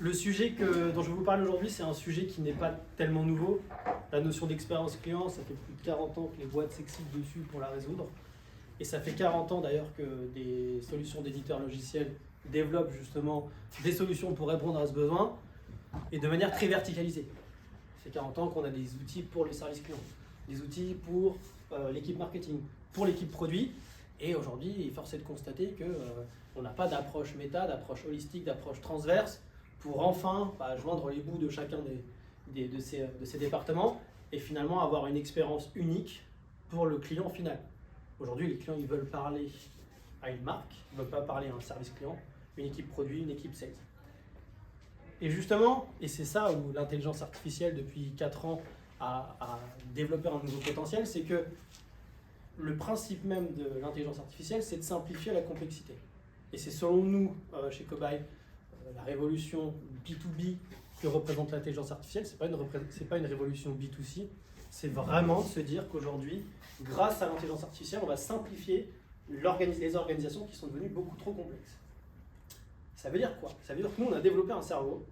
Le sujet dont je vais vous parler aujourd'hui, c'est un sujet qui n'est pas tellement nouveau. La notion d'expérience client, ça fait plus de 40 ans que les boîtes s'excitent dessus pour la résoudre. Et ça fait 40 ans d'ailleurs que des solutions d'éditeurs logiciels développent justement des solutions pour répondre à ce besoin et de manière très verticalisée. Ça fait 40 ans qu'on a des outils pour le service client, des outils pour l'équipe marketing, pour l'équipe produit. Et aujourd'hui, il est forcé de constater qu'on n'a pas d'approche méta, d'approche holistique, d'approche transverse pour enfin joindre les bouts de chacun de ces départements et finalement avoir une expérience unique pour le client final. Aujourd'hui, les clients ils veulent parler à une marque, ils ne veulent pas parler à un service client, une équipe produit, une équipe sales. Et justement, et c'est ça où l'intelligence artificielle depuis 4 ans a développé un nouveau potentiel, c'est que le principe même de l'intelligence artificielle, c'est de simplifier la complexité. Et c'est selon nous, chez Cobaye, la révolution B2B que représente l'intelligence artificielle, ce n'est pas une révolution B2C, c'est vraiment de se dire qu'aujourd'hui, grâce à l'intelligence artificielle, on va simplifier les organisations qui sont devenues beaucoup trop complexes. Ça veut dire quoi? Ça veut dire que nous, on a développé un cerveau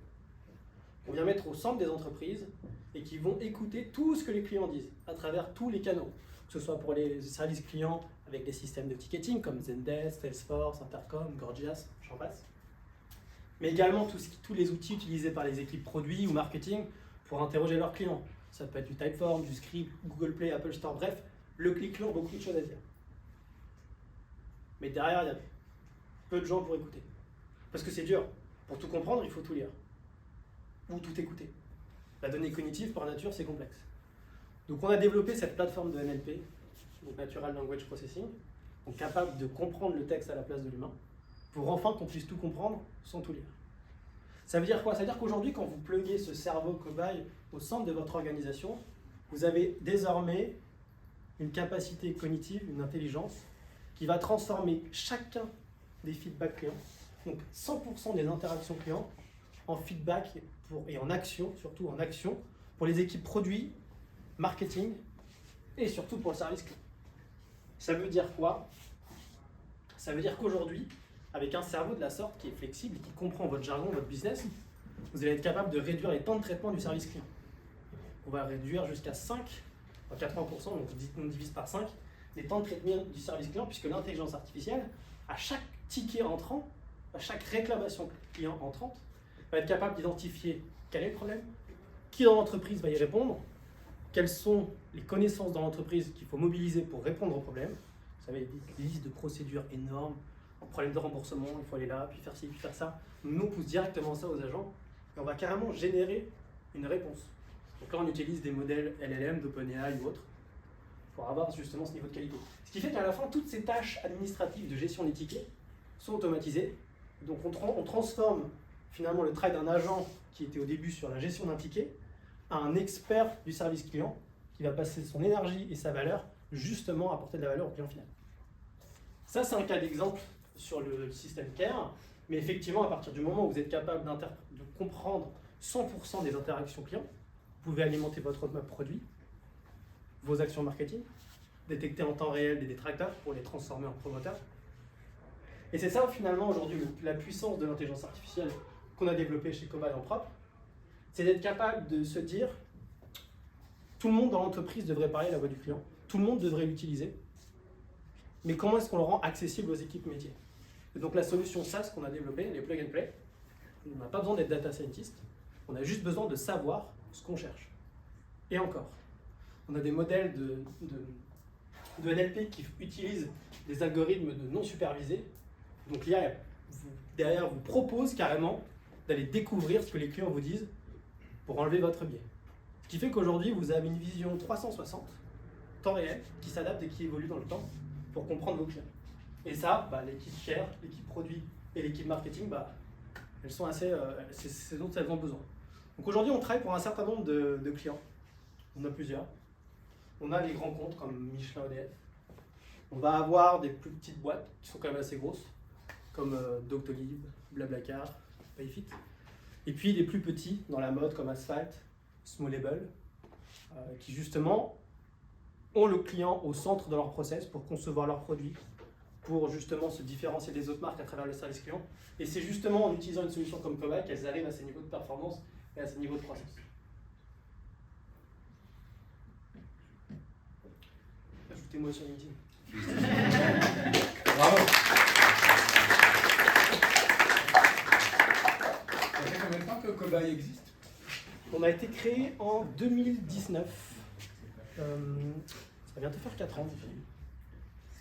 qu'on vient mettre au centre des entreprises et qui vont écouter tout ce que les clients disent à travers tous les canaux, que ce soit pour les services clients avec des systèmes de ticketing comme Zendesk, Salesforce, Intercom, Gorgias, j'en passe, mais également tous les outils utilisés par les équipes produits ou marketing pour interroger leurs clients. Ça peut être du Typeform, du Script, Google Play, Apple Store, bref, le client a beaucoup de choses à dire. Mais derrière, il y a peu de gens pour écouter. Parce que c'est dur. Pour tout comprendre, il faut tout lire. Ou tout écouter. La donnée cognitive, par nature, c'est complexe. Donc on a développé cette plateforme de NLP, donc Natural Language Processing, donc capable de comprendre le texte à la place de l'humain, pour enfin qu'on puisse tout comprendre sans tout lire. Ça veut dire quoi? Ça veut dire qu'aujourd'hui, quand vous pluguez ce cerveau cobaye au centre de votre organisation, vous avez désormais une capacité cognitive, une intelligence, qui va transformer chacun des feedbacks clients, donc 100% des interactions clients, en feedback et en action, surtout en action, pour les équipes produits, marketing et surtout pour le service client. Ça veut dire quoi? Ça veut dire qu'aujourd'hui, avec un cerveau de la sorte qui est flexible et qui comprend votre jargon, votre business, vous allez être capable de réduire les temps de traitement du service client. On va réduire jusqu'à 80%, donc on divise par 5, les temps de traitement du service client, puisque l'intelligence artificielle, à chaque ticket entrant, à chaque réclamation client entrante, va être capable d'identifier quel est le problème, qui dans l'entreprise va y répondre, quelles sont les connaissances dans l'entreprise qu'il faut mobiliser pour répondre au problème. Vous savez, des listes de procédures énormes, un problème de remboursement, il faut aller là, puis faire ci, puis faire ça. Nous, on pousse directement ça aux agents et on va carrément générer une réponse. Donc là, on utilise des modèles LLM, d'OpenAI ou autres pour avoir justement ce niveau de qualité. Ce qui fait qu'à la fin, toutes ces tâches administratives de gestion des tickets sont automatisées. Donc on transforme finalement le travail d'un agent qui était au début sur la gestion d'un ticket à un expert du service client qui va passer son énergie et sa valeur justement à apporter de la valeur au client final. Ça, c'est un cas d'exemple sur le système CARE, mais effectivement, à partir du moment où vous êtes capable de comprendre 100% des interactions clients, vous pouvez alimenter votre roadmap produit, vos actions marketing, détecter en temps réel des détracteurs pour les transformer en promoteurs. Et c'est ça, finalement, aujourd'hui, la puissance de l'intelligence artificielle qu'on a développée chez Cobaye en propre, c'est d'être capable de se dire tout le monde dans l'entreprise devrait parler la voix du client, tout le monde devrait l'utiliser, mais comment est-ce qu'on le rend accessible aux équipes métiers? Et donc la solution SaaS qu'on a développée, les plug and play, on n'a pas besoin d'être data scientist, on a juste besoin de savoir ce qu'on cherche. Et encore, on a des modèles de NLP qui utilisent des algorithmes de non supervisés. Donc l'IA, derrière, vous propose carrément d'aller découvrir ce que les clients vous disent pour enlever votre biais. Ce qui fait qu'aujourd'hui, vous avez une vision 360, temps réel, qui s'adapte et qui évolue dans le temps pour comprendre vos clients. Et ça, l'équipe care, l'équipe produit et l'équipe marketing, elles sont assez, c'est ce dont elles ont besoin. Donc aujourd'hui, on travaille pour un certain nombre de clients. On a plusieurs. On a les grands comptes comme Michelin, EDF. On va avoir des plus petites boîtes qui sont quand même assez grosses, comme Doctolib, Blablacar, Payfit. Et puis les plus petits dans la mode comme Asphalt, Smallable, qui justement ont le client au centre de leur process pour concevoir leurs produits, pour justement se différencier des autres marques à travers le service client. Et c'est justement en utilisant une solution comme Cobaye qu'elles arrivent à ces niveaux de performance et à ces niveaux de croissance. Ajoutez-moi sur LinkedIn. Bravo. Ça fait combien de temps que Cobaye existe? On a été créé en 2019. Ça va bientôt faire 4 ans.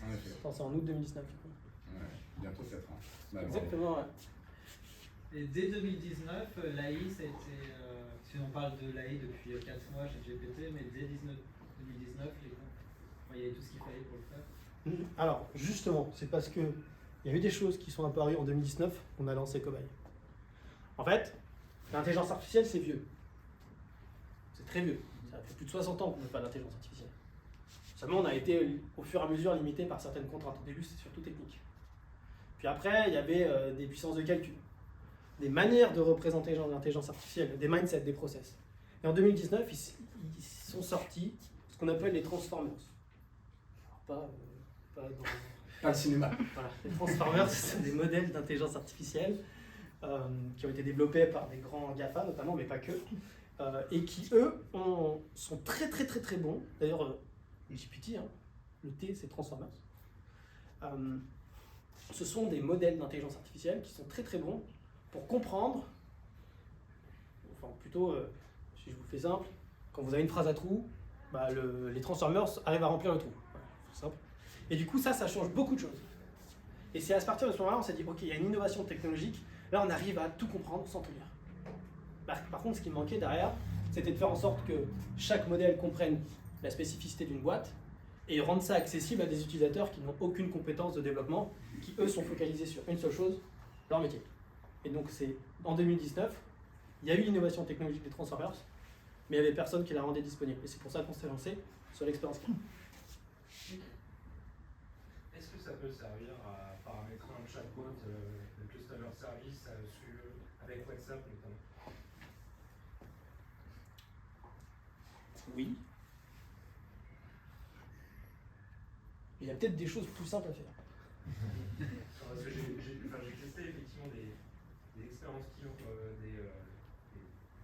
En effet. Enfin, c'est en août 2019. Ouais, bientôt 4 ans. Bah, Exactement, ouais. Et dès 2019, l'AI, ça a été, si on parle de l'AI depuis 4 mois chez GPT, mais dès 2019, il y avait tout ce qu'il fallait pour le faire. Alors, justement, c'est parce qu'il y a eu des choses qui sont apparues en 2019 qu'on a lancé Cobaye. En fait, l'intelligence artificielle, c'est vieux. C'est très vieux. Ça fait plus de 60 ans qu'on ne fait pas d'intelligence artificielle. Seulement, on a été au fur et à mesure limité par certaines contraintes. Au début, c'est surtout technique. Puis après, il y avait des puissances de calcul, des manières de représenter l'intelligence artificielle, des mindsets, des process. Et en 2019, ils sont sortis ce qu'on appelle les transformers. Alors, pas le cinéma. Voilà. Les transformers, ce sont des modèles d'intelligence artificielle qui ont été développés par des grands GAFA notamment, mais pas que, et qui, eux, sont très très très très bons. D'ailleurs, les GPT, hein, le T, c'est transformers. Ce sont des modèles d'intelligence artificielle qui sont très très bons pour comprendre, enfin plutôt, si je vous fais simple, quand vous avez une phrase à trous, bah les transformers arrivent à remplir le trou. Voilà, c'est simple. Et du coup, ça change beaucoup de choses. Et c'est à partir de ce moment-là, on s'est dit, ok, il y a une innovation technologique, là on arrive à tout comprendre sans tout lire. Par contre, ce qui manquait derrière, c'était de faire en sorte que chaque modèle comprenne la spécificité d'une boîte et rendre ça accessible à des utilisateurs qui n'ont aucune compétence de développement, qui eux sont focalisés sur une seule chose, leur métier. Et donc c'est en 2019, il y a eu l'innovation technologique des transformers, mais il n'y avait personne qui la rendait disponible. Et c'est pour ça qu'on s'est lancé sur l'expérience client. Est-ce que ça peut servir à paramétrer un chatbot de customer service avec WhatsApp notamment? Oui. Il y a peut-être des choses plus simples à faire. Parce que j'ai testé effectivement des expériences clients, des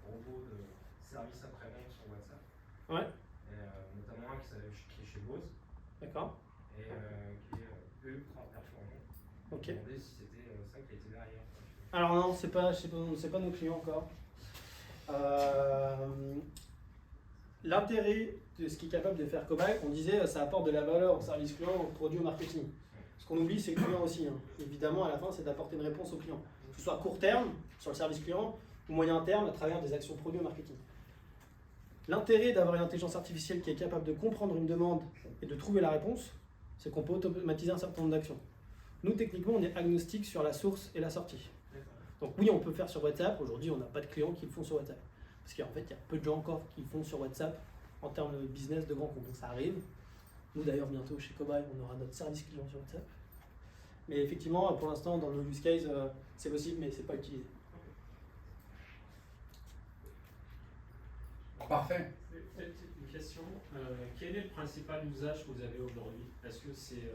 robots de service après-vente sur WhatsApp. Ouais. Et, notamment un qui est chez Bose. D'accord. Et qui est ultra performant. Ok. Je me demandais si c'était ça qui était derrière. Alors non, c'est pas nos clients encore. L'intérêt de ce qui est capable de faire Cobaye, on disait, ça apporte de la valeur au service client, au produit, au marketing. Ce qu'on oublie, c'est le client aussi. Hein. Évidemment, à la fin, c'est d'apporter une réponse au client. Que ce soit à court terme, sur le service client, ou moyen terme, à travers des actions produits au marketing. L'intérêt d'avoir une intelligence artificielle qui est capable de comprendre une demande et de trouver la réponse, c'est qu'on peut automatiser un certain nombre d'actions. Nous, techniquement, on est agnostique sur la source et la sortie. Donc oui, on peut faire sur WhatsApp. Aujourd'hui, on n'a pas de clients qui le font sur WhatsApp. Parce qu'en fait, il y a peu de gens encore qui le font sur WhatsApp en termes de business de grands comptes. Donc ça arrive. Nous, d'ailleurs, bientôt, chez Cobaye, on aura notre service client sur WhatsApp. Mais effectivement, pour l'instant, dans nos use cases, c'est possible, mais c'est pas utilisé. Parfait. Peut-être une question. Quel est le principal usage que vous avez aujourd'hui? Est-ce que c'est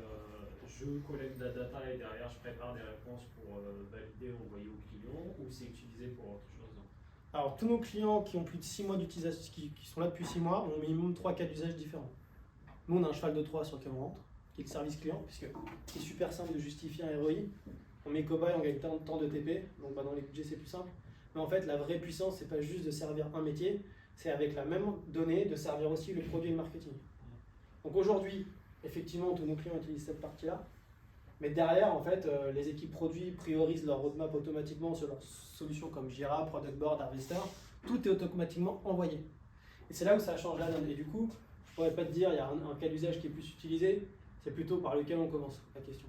je collecte de la data et derrière je prépare des réponses pour valider, envoyer au client, ou c'est utilisé pour autre chose? Alors, tous nos clients qui ont plus de 6 mois d'utilisation, qui sont là depuis 6 mois, ont au minimum 3 cas d'usage différents. Nous, on a un cheval de Troie sur lequel on rentre, qui est le service client, puisque c'est super simple de justifier un ROI. On met Cobaye, on gagne tant de TP, donc dans les budgets c'est plus simple. Mais en fait, la vraie puissance, c'est pas juste de servir un métier, c'est avec la même donnée de servir aussi le produit et le marketing. Donc aujourd'hui, effectivement, tous nos clients utilisent cette partie-là. Mais derrière, en fait, les équipes produits priorisent leur roadmap automatiquement sur leurs solutions comme Jira, Product Board, Harvester. Tout est automatiquement envoyé. Et c'est là où ça change la donne. Et du coup, je pourrais pas te dire, il y a un cas d'usage qui est plus utilisé, c'est plutôt par lequel on commence la question.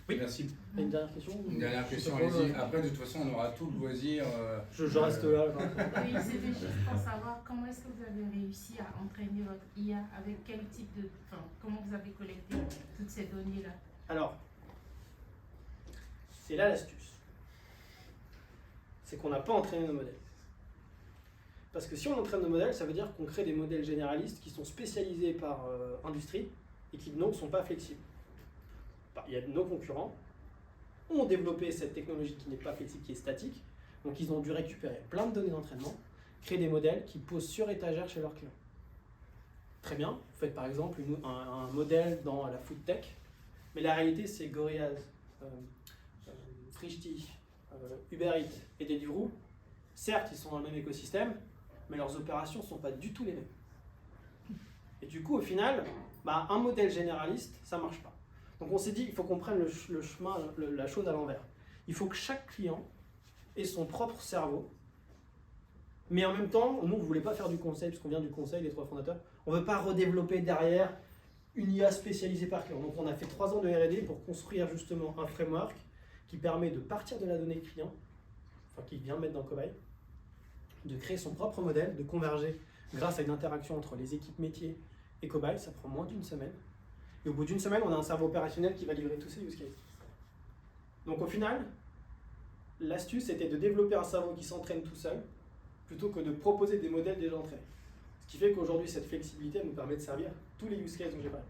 Oui. Merci. Une dernière question? Une dernière question, allez-y. Après, de toute façon, on aura tout le loisir. Je reste là. Oui, c'était juste pour savoir comment est-ce que vous avez réussi à entraîner votre IA, avec quel type de... Enfin, comment vous avez collecté toutes ces données-là? Alors, c'est là l'astuce. C'est qu'on n'a pas entraîné nos modèles. Parce que si on entraîne nos modèles, ça veut dire qu'on crée des modèles généralistes qui sont spécialisés par industrie et qui donc ne sont pas flexibles. Il y a nos concurrents ont développé cette technologie qui n'est pas flexible, qui est statique. Donc ils ont dû récupérer plein de données d'entraînement, créer des modèles qui posent sur étagère chez leurs clients. Très bien, vous faites par exemple un modèle dans la food tech, mais la réalité c'est Gorillaz, Frishti, Uber Eats et Deliveroo. Certes, ils sont dans le même écosystème, mais leurs opérations ne sont pas du tout les mêmes. Et du coup, au final, un modèle généraliste, ça ne marche pas. Donc on s'est dit, il faut qu'on prenne le chemin, la chose à l'envers. Il faut que chaque client ait son propre cerveau, mais en même temps, nous, on ne voulait pas faire du conseil, puisqu'on vient du conseil, les 3 fondateurs, on ne veut pas redévelopper derrière une IA spécialisée par client. Donc on a fait 3 ans de R&D pour construire justement un framework qui permet de partir de la donnée client, enfin qui vient mettre dans Cobaye, de créer son propre modèle, de converger grâce à une interaction entre les équipes métiers et Cobaye. Ça prend moins d'1 semaine. Et au bout d'1 semaine, on a un cerveau opérationnel qui va livrer tous ces use cases. Donc au final, l'astuce était de développer un cerveau qui s'entraîne tout seul, plutôt que de proposer des modèles déjà entraînés. Ce qui fait qu'aujourd'hui, cette flexibilité elle nous permet de servir tous les use cases dont j'ai parlé.